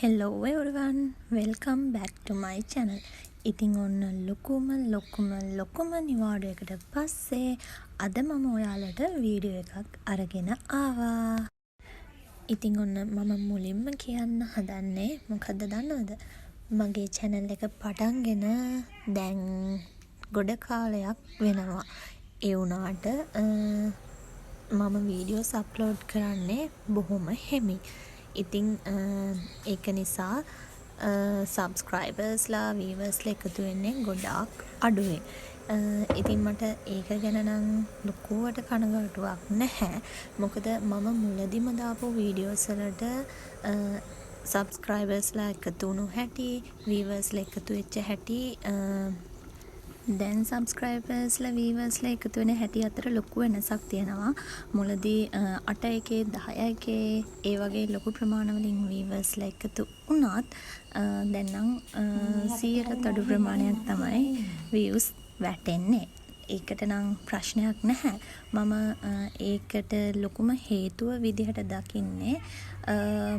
Hello everyone, welcome back to my channel. ඉතින් ඔන්න ලොකුම නිවාඩුවකට පස්සේ අද මම ඔයාලට වීඩියෝ එකක් අරගෙන ආවා. ඉතින් ඔන්න මම මුලින්ම කියන්න හදන්නේ මොකද්ද දන්නවද? මගේ channel එක පටන්ගෙන දැන් ගොඩ කාලයක් වෙනවා. ඒ වුණාට මම වීඩියෝස් අප්ලෝඩ් කරන්නේ බොහොම හෙමි. ඉතින් ඒක නිසා සබ්ස්ක්‍රයිබර්ස්ලා වීවර්ස්ලා එකතු වෙන්නේ ගොඩාක් අඩුයි. ඉතින් මට ඒක ගැන නම් ලොකුවට කනගාටුවක් නැහැ. මොකද මම මුලදිම දාපු වීඩියෝස් වලට සබ්ස්ක්‍රයිබර්ස්ලා එකතු වුණු හැටි, වීවර්ස්ලා එකතු වෙච්ච හැටි, දැන් සබ්ස්ක්‍රයිබර්ස්ලා වීවර්ස්ලා එකතු වෙන හැටි අතර ලොකු වෙනසක් තියෙනවා. මුලදී 8 10 ඒ වගේ ලොකු ප්‍රමාණවලින් වීවර්ස්ලා එකතු වුණත් දැන් නම් 100ට අඩු ප්‍රමාණයක් තමයි views වැටෙන්නේ. ඒකට නම් ප්‍රශ්නයක් නැහැ. මම ඒකට ලොකුම හේතුව විදිහට දකින්නේ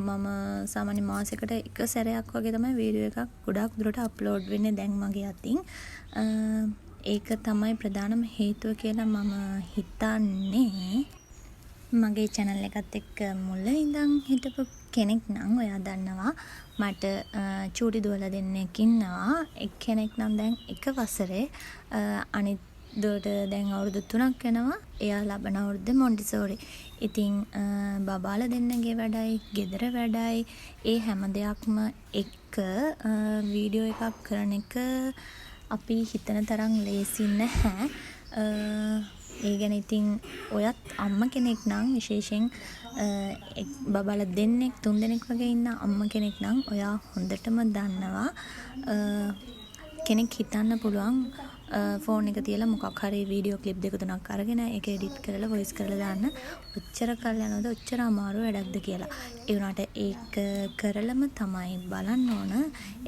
මම සාමාන්‍ය මාසෙකට එක සැරයක් වගේ තමයි වීඩියෝ එකක් ගොඩාක් දුරට අප්ලෝඩ් වෙන්නේ දැන් මගේ අතින්. ඒක තමයි ප්‍රධානම හේතුව කියලා මම හිතන්නේ. මගේ channel එකත් එක්ක මුල ඉඳන් හිටපු කෙනෙක් නම් ඔයා දන්නවා මට චූටි දුවලා දෙන්නෙක් ඉන්නවා. එක්කෙනෙක් නම් දැන් එක වසරේ අනිත් දුවට දැන් අවුරුදු 3ක් වෙනවා. එයා ලබන අවුරුද්ද මොන්ටිසෝරි. ඉතින් බබාලා දෙන්නගේ වැඩයි, ගෙදර වැඩයි, ඒ හැම දෙයක්ම එක්ක වීඩියෝ එකක් කරන එක අපි හිතන තරම් ලේසි නැහැ. ඒ ගැන ඉතින් ඔයත් අම්ම කෙනෙක් නම් විශේෂයෙන් බබාලා දෙන්නෙක් 3 දෙනෙක් වගේ ඉන්න අම්ම කෙනෙක් නම් ඔයා හොඳටම දන්නවා. කෙනෙක් හිතන්න පුළුවන් ෆෝන් එක තියලා මොකක් හරි වීඩියෝ ක්ලිප් දෙක තුනක් අරගෙන ඒක එඩිට් කරලා වොයිස් කරලා දාන්න ඔච්චර කල් යනවද ඔච්චර අමාරු වැඩක්ද කියලා. ඒ වුණාට ඒක කරලම තමයි බලන්න ඕන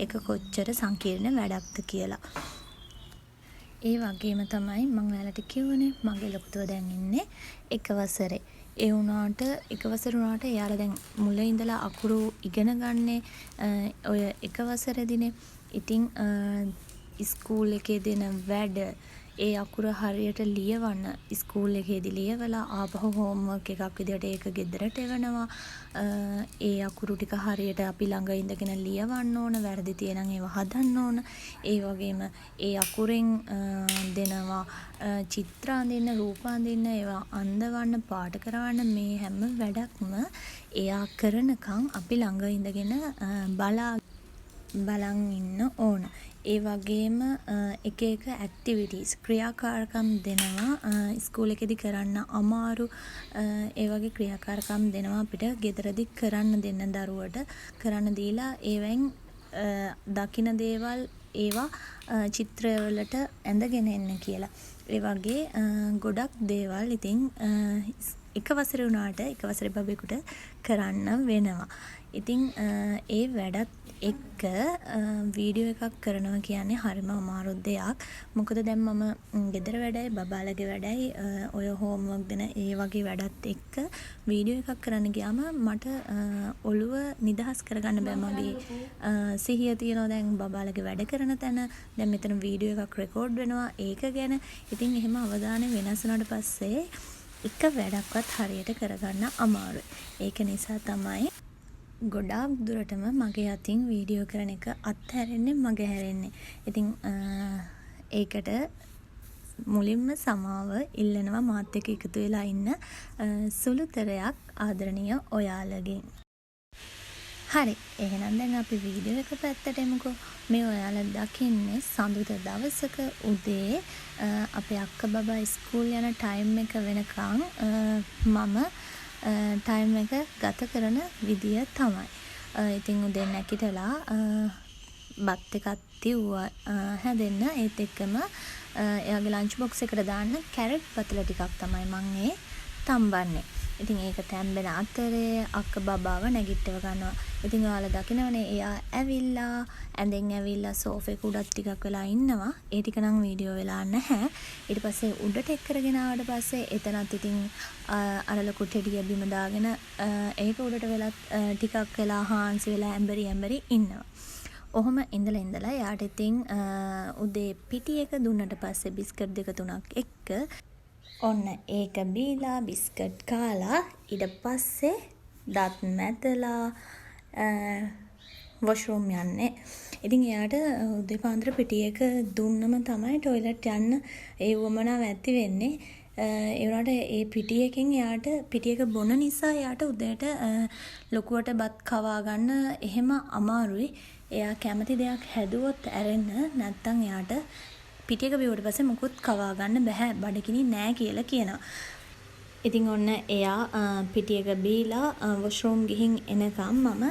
ඒක කොච්චර සංකීර්ණ වැඩක්ද කියලා. ඒ වගේම තමයි මම ඔයාලට කියවනේ මගේ ලොකුතුව දැන් ඉන්නේ එක වසරේ. ඒ වුණාට එක වසර වුණාට එයාලා දැන් මුල ඉඳලා අකුරු ඉගෙන ගන්නේ ඔය එක වසරේදීනේ. ඉතින් ස්කූල් එකේ දෙන වැඩ ඒ අකුර හරියට ලියවන්න ස්කූල් එකේදී ලියවලා ආපහු හෝම්වර්ක් එකක් විදිහට ඒක ගෙදරට එවනවා. ඒ අකුරු ටික හරියට අපි ළඟ ඉඳගෙන ලියවන්න ඕන. වැරදි තියෙනම් ඒවා හදන්න ඕන. ඒ වගේම ඒ අකුරෙන් දෙනවා චිත්‍ර අඳින්න, රූප අඳින්න, ඒවා අඳවන්න, පාට කරවන්න මේ හැම වැඩක්ම එයා කරනකම් අපි ළඟ ඉඳගෙන බලන් ඉන්න ඕන. ඒ වගේම එක එක ඇක්ටිවිටීස් ක්‍රියාකාරකම් දෙනවා ස්කූල් එකේදී කරන්න අමාරු ඒ වගේ ක්‍රියාකාරකම් දෙනවා අපිට ගෙදරදී කරන්න දෙන්න දරුවට කරන්න දීලා ඒවෙන් දකින දේවල් ඒවා චිත්‍රවලට ඇඳගෙන එන්න කියලා. ඒ වගේ ගොඩක් දේවල් ඉතින් එක වසරේ වුණාට එක වසරේ බබෙකුට කරන්න වෙනවා. ඉතින් ඒ වැඩත් එක්ක වීඩියෝ එකක් කරනවා කියන්නේ හරිම අමාරු දෙයක්. මොකද දැන් මම ගෙදර වැඩයි, බබාලගේ වැඩයි, ඔය හෝම්වර්ක් දෙන ඒ වගේ වැඩත් එක්ක වීඩියෝ එකක් කරන්න ගියාම මට ඔළුව නිදහස් කරගන්න බෑ. මගේ සිහිය තියනවා දැන් බබාලගේ වැඩ කරන තැන. දැන් මෙතන වීඩියෝ එකක් රෙකෝඩ් වෙනවා ඒක ගැන. ඉතින් එහෙම අවධානය වෙනස් වුණාට පස්සේ එක වැඩක්වත් හරියට කරගන්න අමාරුයි. ඒක නිසා තමයි ගොඩාක් දුරටම මගේ අතින් වීඩියෝ කරන එක අත්හැරෙන්නේ මගහැරෙන්නේ. ඉතින් ඒකට මුලින්ම සමාව ඉල්ලනවා මාත් එක්ක එකතු වෙලා ඉන්න සුළුතරයක් ආදරණීය ඔයාලගෙන්. හරි, එහෙනම් දැන් අපි වීඩියෝ එක පැත්තට එමුකෝ. මේ ඔයාලා දකින්නේ සඳුදා දවසක උදේ අපේ අක්ක බබා ඉස්කෝල් යන ටයිම් එක වෙනකන් මම ටයිම් එක ගත කරන විදිය තමයි. ඉතින් උදේ නැගිටලා බත් එකක් තිව්වා හැදෙන්න. ඒත් එක්කම එයාගේ ලන්ච් බොක්ස් එකට දාන්න කැරට් පතල ටිකක් තමයි මම තම්බන්නේ. ඉතින් ඒක තැම්බෙන අතරේ අක්ක බබාව නැගිට්ටව ගන්නවා. ඉතින් ඔයාලා දකිනවනේ එයා ඇවිල්ලා ඇඳෙන් ඇවිල්ලා සෝෆේ උඩත් ටිකක් වෙලා ඉන්නවා. ඒ ටික නම් වීඩියෝ වෙලා නැහැ. ඊට පස්සේ උඩට එක් කරගෙන ආවට පස්සේ එතනත් ඉතින් අර ලොකු ටෙඩිය බිම දාගෙන ඒක උඩට වෙලා ටිකක් වෙලා හාන්සි වෙලා ඇඹරි ඉන්නවා. ඔහොම ඉඳලා යාට ඉතින් උදේ පිටි එක දුන්නට පස්සේ බිස්කට් දෙක තුනක් එක්ක ඔන්න ඒක බීලා බිස්කට් කාලා ඊට පස්සේ දත් මැදලා වොෂ්රූම් යන්නේ. ඉතින් එයාට උදේ පාන්දර පිටි එක දුන්නම තමයි টয়ලට් යන්න ඒ වමනාව ඇති වෙන්නේ. ඒ වුණාට ඒ පිටි එකෙන් එයාට පිටි එක බොන නිසා එයාට උදේට ලොකුවට බත් කවා ගන්න එහෙම අමාරුයි. එයා කැමති දෙයක් හැදුවොත් ඇරෙන්න නැත්තම් එයාට පිටි එක බිව්වට පස්සේ මුකුත් කවා ගන්න බෑ බඩගිනි නෑ කියලා කියනවා. ඉතින් ඔන්න එයා පිටි එක බීලා වොෂ්රූම් ගිහින් එනකම් මම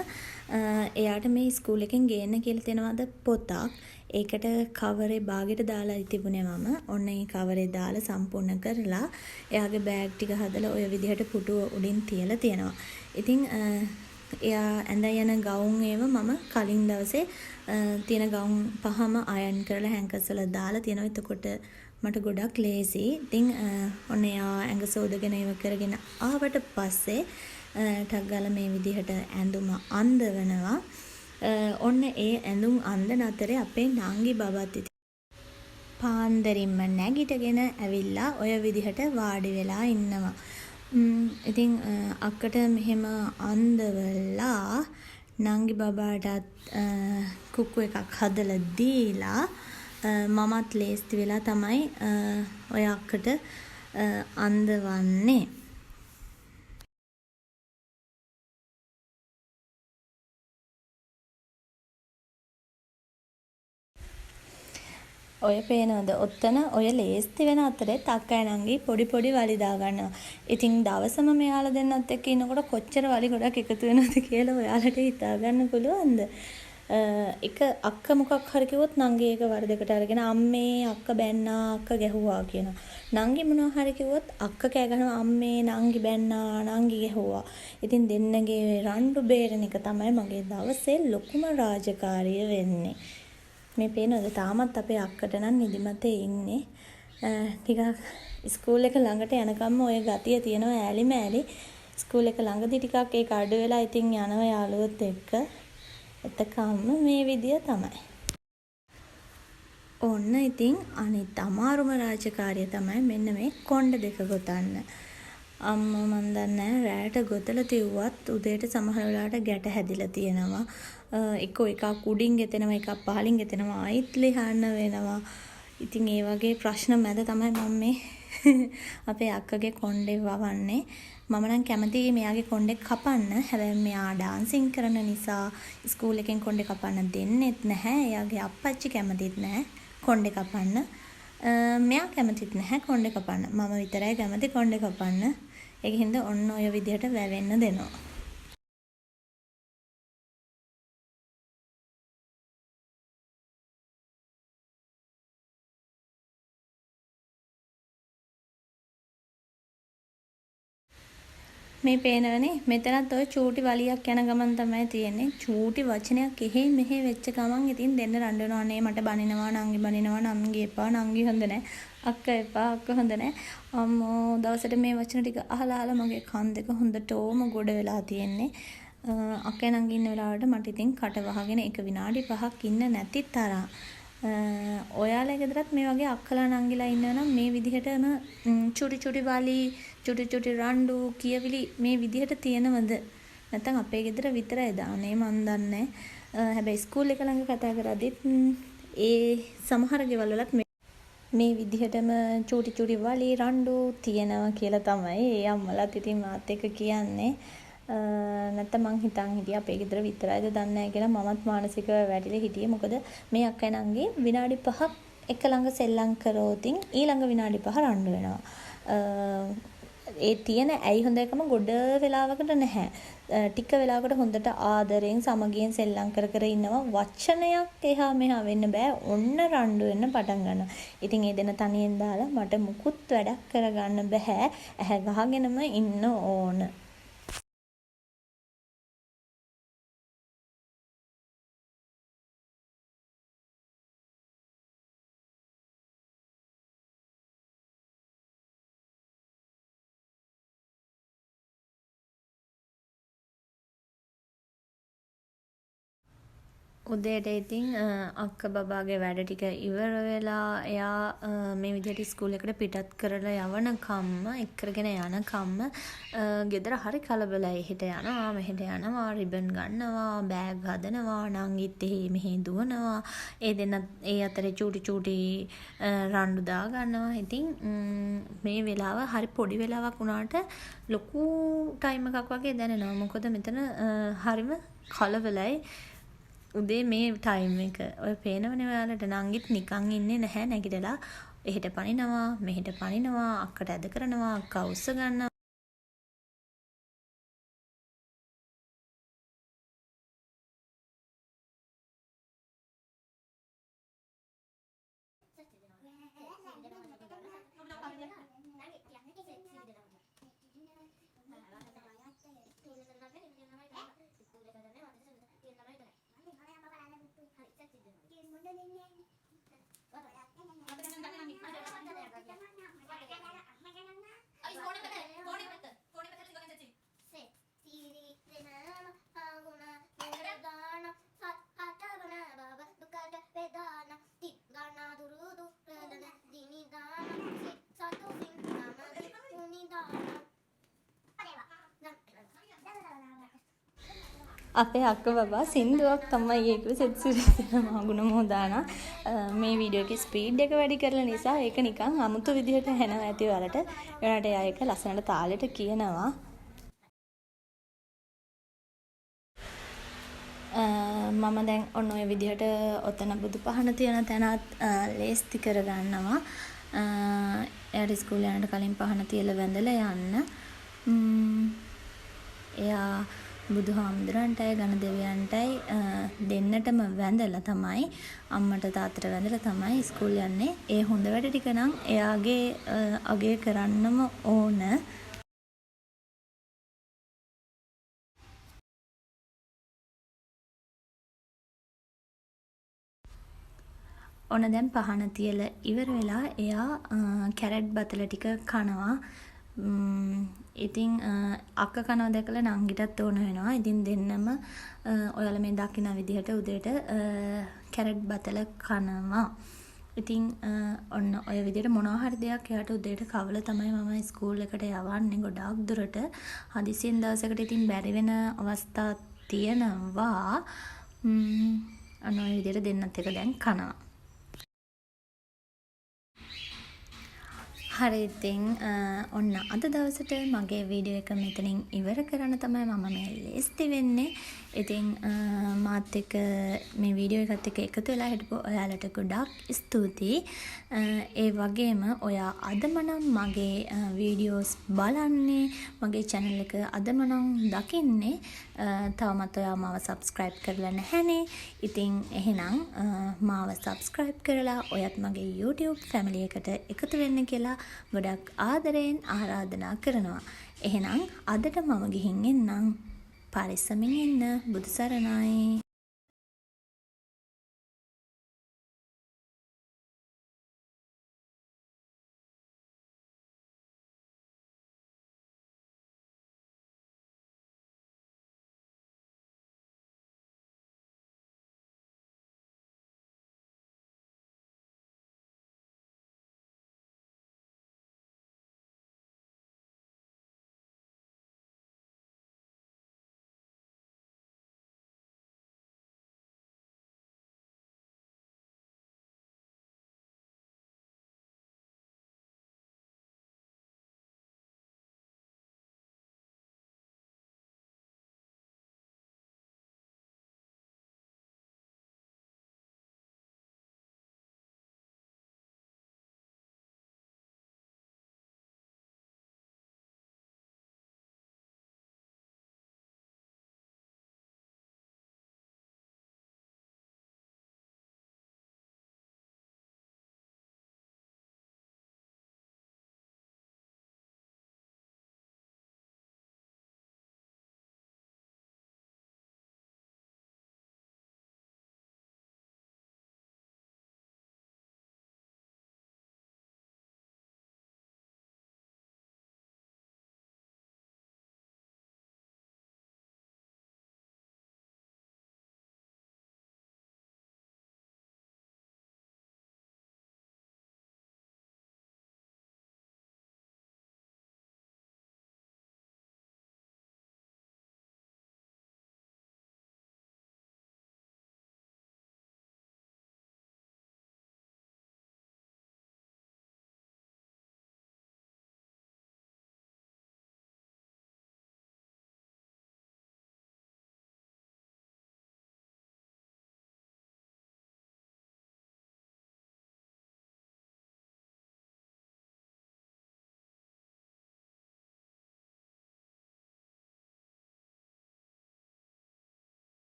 එයාට මේ ස්කූල් එකෙන් ගේන්න කියලා තියෙනවාද පොතක්. ඒකට කවරේ බාගෙට දාලා තිබුණේ මම. ඔන්න ඒ කවරේ දාලා සම්පූර්ණ කරලා එයාගේ බෑග් ටික හදලා ඔය විදිහට පුටුව උඩින් තියලා තියෙනවා. ඉතින් එයා ඇඳ යන ගවුම් ඒව මම කලින් දවසේ තියෙන ගවුම් පහම අයන් කරලා හැන්කර්ස් වල දාලා තියෙනවා. එතකොට මට ගොඩක් ලේසි. ඉතින් ඔන්න එයා ඇඟ සෝදගෙන ඒව කරගෙන ආවට පස්සේ ටක් ගාලා මේ විදිහට ඇඳුම අඳවනවා. ඔන්න ඒ ඇඳුම් අඳන අතරේ අපේ නංගි බබත් පාන්දරින්ම නැගිටගෙන ඇවිල්ලා ඔය විදිහට වාඩි වෙලා ඉන්නවා. ඉතින් අක්කට මෙහෙම අන්දවලා නංගි බබාටත් කුක්කු එකක් හදලා දීලා මමත් ලේස්ති වෙලා තමයි ඔය අක්කට අන්දවන්නේ. ඔය පේනවද? ඔත්තන ඔය ලේස්ති වෙන අතරේ අක්කයි නංගි පොඩි වලි දා ගන්නවා. ඉතින් දවසම මෙයාලා දෙන්නත් එක්ක ඉන්නකොට කොච්චර වලි ගොඩක් එකතු වෙනවද කියලා ඔයාලට හිතා ගන්න පුළුවන්ද? එක අක්ක මොකක් හරි කිව්වොත් නංගි ඒක වරදකට අරගෙන අම්මේ අක්ක බැන්නා අක්ක ගැහුවා කියනවා. නංගි මොනවා හරි කිව්වොත් අක්ක කෑ ගහනවා අම්මේ නංගි බැන්නා නංගි ගැහුවා. ඉතින් දෙන්නගේ රණ්ඩු බේරන එක තමයි මගේ දවසේ ලොකුම රාජකාරිය වෙන්නේ. මේ පේනවද තාමත් අපේ අක්කට නම් නිදිමතේ ඉන්නේ. ටිකක් ස්කූල් එක ළඟට යනකම්ම ඔය ගතිය තියෙනවා ඈලි මෑලි. ස්කූල් එක ළඟදී ටිකක් ඒක අඩු වෙලා ඉතින් යනවා යාළුවොත් එක්ක. එතකම්ම මේ විදිය තමයි. ඔන්න ඉතින් අනිත් අමාරුම රාජකාරිය තමයි මෙන්න මේ කොණ්ඩ දෙක ගොතන්න. අම්මා මන් දන්නේ රැයට ගොතලා තියුවත් උදේට සමහර වෙලාවට ගැට හැදිලා තියෙනවා. එකක් උඩින් ගෙතෙනවා එකක් පහලින් ගෙතෙනවා ආයිත් ලිහන්න වෙනවා. ඉතින් ඒ වගේ ප්‍රශ්න මැද තමයි මම මේ අපේ අක්කගේ කොණ්ඩේ වවන්නේ. මම නම් කැමතියි මෙයාගේ කොණ්ඩේ කපන්න. හැබැයි මෙයා ඩාන්සින් කරන නිසා ස්කූල් එකෙන් කොණ්ඩේ කපන්න දෙන්නෙත් නැහැ. එයාගේ අප්පච්චි කැමතිත් නැහැ කොණ්ඩේ කපන්න. මෙයා කැමතිත් නැහැ කොණ්ඩේ කපන්න. මම විතරයි කැමති කොණ්ඩේ කපන්න. ඒකින්ද ඔන්න ඔය විදිහට වැවෙන්න දෙනවා. මේ පේනවනේ මෙතනත් ඔය චූටි වලියක් යන ගමන් තමයි තියෙන්නේ. චූටි වචනයක් එහෙ මෙහෙ වෙච්ච ගමන් ඉතින් දෙන්න රණ්ඩු වෙනවා. අනේ මට බනිනවා නංගි බනිනවා නංගි එපා නංගි හොඳ නැහැ. අක්ක එපා අක්ක හොඳ නැහැ. අම්මෝ දවසට මේ වචන ටික අහලා මගේ කන් දෙක හොඳටම ගොඩ වෙලා තියෙන්නේ. අක්කේ නංගි ඉන්න වෙලාවට මට ඉතින් කට වහගෙන එක විනාඩි 5ක් ඉන්න නැති තරම්. ඔයාලා ගෙදරත් මේ වගේ අක්කලා නංගිලා ඉන්නවනම් මේ විදිහටම චුටි වලි චුටි රණ්ඩු කියවිලි මේ විදිහට තියෙනවද? නැත්නම් අපේ ගෙදර විතරයි දාන්නේ මන් දන්නේ. හැබැයි ස්කූල් එක ළඟ කතා කරද්දිත් ඒ සමහර ගෙවල් වලත් මේ විදිහටම චුටි වලි රණ්ඩු තියෙනවා කියලා තමයි ඒ අම්මලාත් ඉතින් මාත් එක්ක කියන්නේ. නැත්නම් මං හිතන් හිටියා අපේ ගෙදර විතරයිද දන්නේ නැහැ කියලා මමත් මානසිකව වැටිලා හිටියේ. මොකද මේ අක්කයි නංගි විනාඩි 5ක් එක ළඟ සෙල්ලම් කරෝතින් ඊළඟ විනාඩි 5 රණ්ඩු වෙනවා. ඒ තියෙන ඇයි හොඳ එකම ගොඩ වෙලාවකට නැහැ. ටික වෙලාවකට හොඳට ආදරෙන් සමගියෙන් සෙල්ලම් කර කර ඉන්නවා. වචනයක් එහා මෙහා වෙන්න බෑ. ඔන්න රණ්ඩු වෙන්න පටන් ගන්නවා. ඉතින් ඒ දෙන තනියෙන් දාලා මට මුකුත් වැඩක් කරගන්න බෑ. ඇහැ ගහගෙනම ඉන්න ඕන. උදේට ඉතින් අක්ක බබාගේ වැඩ ටික ඉවර වෙලා එයා මේ විදිහට ස්කූල් එකට පිටත් කරලා යවනකම්ම එක්කරගෙන යනකම්ම ගෙදර හරි කලබලයි. එහෙට යනවා මෙහෙට යනවා රිබන් ගන්නවා බෑග් හදනවා නංගිත් මෙහෙ දුවනවා. ඒ දෙන්න ඒ අතරේ චූටි රණ්ඩු දා ගන්නවා. ඉතින් මේ වෙලාව හරි පොඩි වෙලාවක් වුණාට ලොකු ටයිම් එකක් වගේ දැනෙනවා. මොකද මෙතන හරිම කලබලයි. උදේ මේ ටයිම් එක ඔය පේනවනේ ඔයාලට නංගිත් නිකන් ඉන්නේ නැහැ නැගිටලා එහෙට පනිනවා මෙහෙට පනිනවා අක්කට ඇද කරනවා අක්කා උස්ස ගන්නවා. අපේ අක්ක බබා සින්දුවක් තමයි ඒකේ සෙත්සිරි මාගුණ මොහොදාන මේ වීඩියෝ එකේ ස්පීඩ් එක වැඩි කරලා නිසා ඒක නිකන් අමුතු විදිහට ඇහෙනවා ඇති ඔයාලට. ඒනට එයා ඒක ලස්සනට තාලෙට කියනවා. මම දැන් ඔන්න ඔය විදිහට ඔතන බුදු පහන තියෙන තැනත් ලේස්ති කර ගන්නවා. එයාට ස්කූල් යනට කලින් පහන තියලා වැඳලා යන්න. එයා බුදුහාමුදුරන්ටයි ගණ දෙවියන්ටයි දෙන්නටම වැඳලා තමයි අම්මට තාත්තට වැඳලා තමයි ස්කූල් යන්නේ. ඒ හොඳ වැඩ ටික නම් එයාගේ අගය කරන්නම ඕන. ඔන්න දැන් පහන තියලා ඉවර වෙලා එයා කැරට් බතල ටික කනවා. ඉතින් අක්ක කනවා දැකලා නංගිටත් ඕන වෙනවා. ඉතින් දෙන්නම ඔයාලා මේ දකින විදිහට උදේට කැරට් බතල කනවා. ඉතින් ඔන්න ඔය විදිහට මොනවා හරි දෙයක් එයාට උදේට කවලා තමයි මම ස්කූල් එකට යවන්නේ ගොඩාක් දුරට. හදිසියෙන් දවසකට ඉතින් බැරි වෙන අවස්ථා තියෙනවා. අන්න ඔය විදිහට දෙන්නත් එක දැන් කනවා. හරි ඉතින් ඔන්න අද දවසට මගේ වීඩියෝ එක මෙතනින් ඉවර කරන්න තමයි මම මේ ලේස්ති වෙන්නේ. ඉතින් මාත් එක්ක මේ වීඩියෝ එකත් එක්ක එකතු වෙලා හිටපු ඔයාලට ගොඩාක් ස්තුතියි. ඒ වගේම ඔයා අදම නම් මගේ වීඩියෝස් බලන්නේ මගේ channel එක අදම නම් දකින්නේ තවමත් ඔයා මාව subscribe කරලා නැහැනේ. ඉතින් එහෙනම් මාව subscribe කරලා ඔයත් මගේ YouTube family එකට එකතු වෙන්න කියලා ගොඩක් ආදරයෙන් ආරාධනා කරනවා. එහෙනම් අදට මම ගිහින් එන්නම්. පරිස්සමින් ඉන්න. බුදු සරණයි.